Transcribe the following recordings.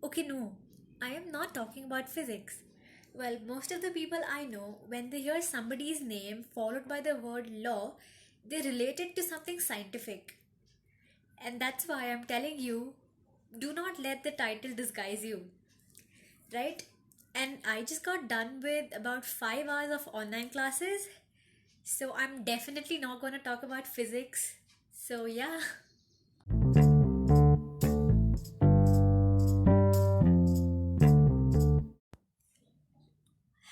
Okay, no, I am not talking about physics. Well, most of the people I know, when they hear somebody's name followed by the word law, they relate it to something scientific. And that's why I'm telling you, do not let the title disguise you, right? And I just got done with about 5 hours of online classes, so I'm definitely not going to talk about physics. So, yeah.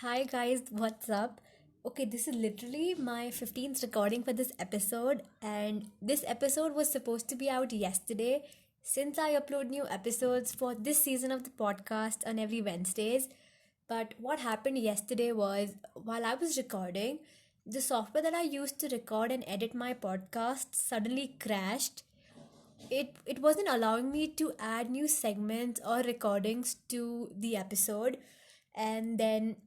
Hi guys, what's up? Okay, this is literally my 15th recording for this episode, and this episode was supposed to be out yesterday since I upload new episodes for this season of the podcast on every Wednesdays. But what happened yesterday was while I was recording, the software that I used to record and edit my podcast suddenly crashed. It wasn't allowing me to add new segments or recordings to the episode, and then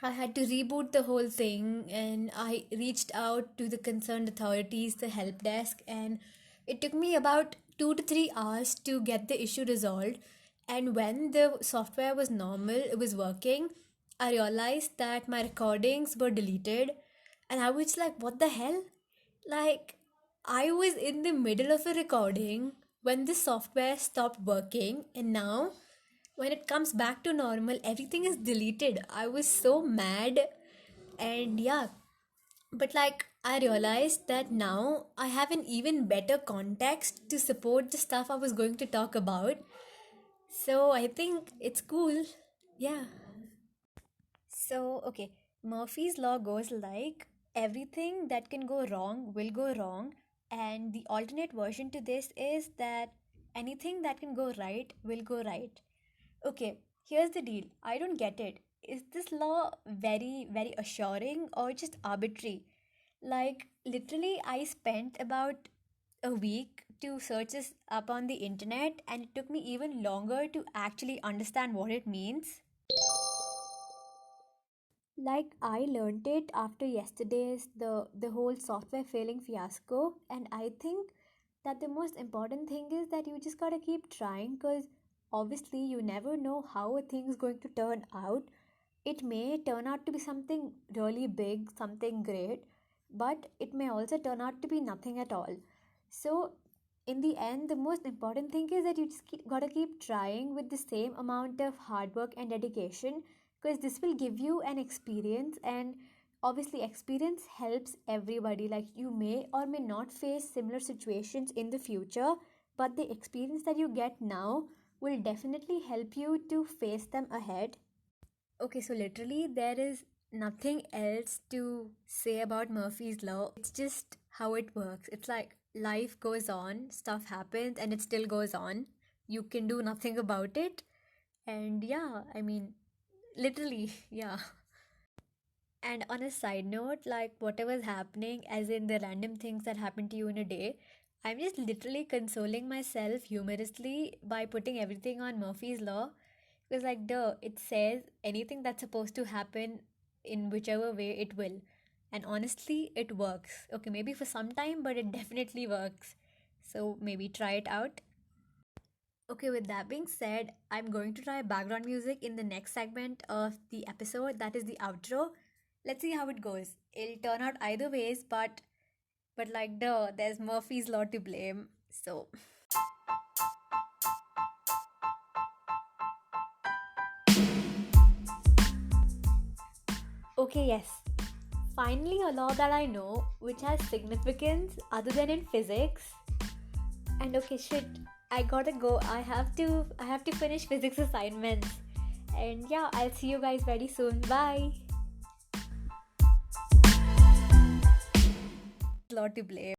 I had to reboot the whole thing, and I reached out to the concerned authorities, the help desk, and it took me about 2 to 3 hours to get the issue resolved. And when the software was normal, it was working, I realized that my recordings were deleted, and I was like, what the hell? Like, I was in the middle of a recording when the software stopped working, and now when it comes back to normal, everything is deleted. I was so mad, and yeah, but like, I realized that now I have an even better context to support the stuff I was going to talk about. So I think it's cool. Yeah. So, okay, Murphy's Law goes like everything that can go wrong will go wrong, and the alternate version to this is that anything that can go right will go right. Okay, here's the deal. I don't get it. Is this law very, very assuring or just arbitrary? Like, literally, I spent about a week to search this up on the internet, and it took me even longer to actually understand what it means. Like, I learned it after yesterday's the whole software failing fiasco, and I think that the most important thing is that you just gotta keep trying, because obviously you never know how a thing is going to turn out. It may turn out to be something really big, something great, but it may also turn out to be nothing at all. So, in the end, the most important thing is that you just gotta keep trying with the same amount of hard work and dedication, because this will give you an experience, and obviously experience helps everybody. Like, you may or may not face similar situations in the future, but the experience that you get now will definitely help you to face them ahead. Okay, so literally, there is nothing else to say about Murphy's Law. It's just how it works. It's like life goes on, stuff happens, and it still goes on. You can do nothing about it. And yeah, I mean, literally, yeah. And on a side note, like whatever's happening, as in the random things that happen to you in a day, I'm just literally consoling myself humorously by putting everything on Murphy's Law. Because, like, duh, it says anything that's supposed to happen in whichever way it will. And honestly, it works. Okay, maybe for some time, but it definitely works. So maybe try it out. Okay, with that being said, I'm going to try background music in the next segment of the episode, that is the outro. Let's see how it goes. It'll turn out either ways, but like duh, there's Murphy's Law to blame. So okay, yes. Finally a law that I know which has significance other than in physics. And okay, shit, I gotta go. I have to finish physics assignments. And yeah, I'll see you guys very soon. Bye. Law to blame.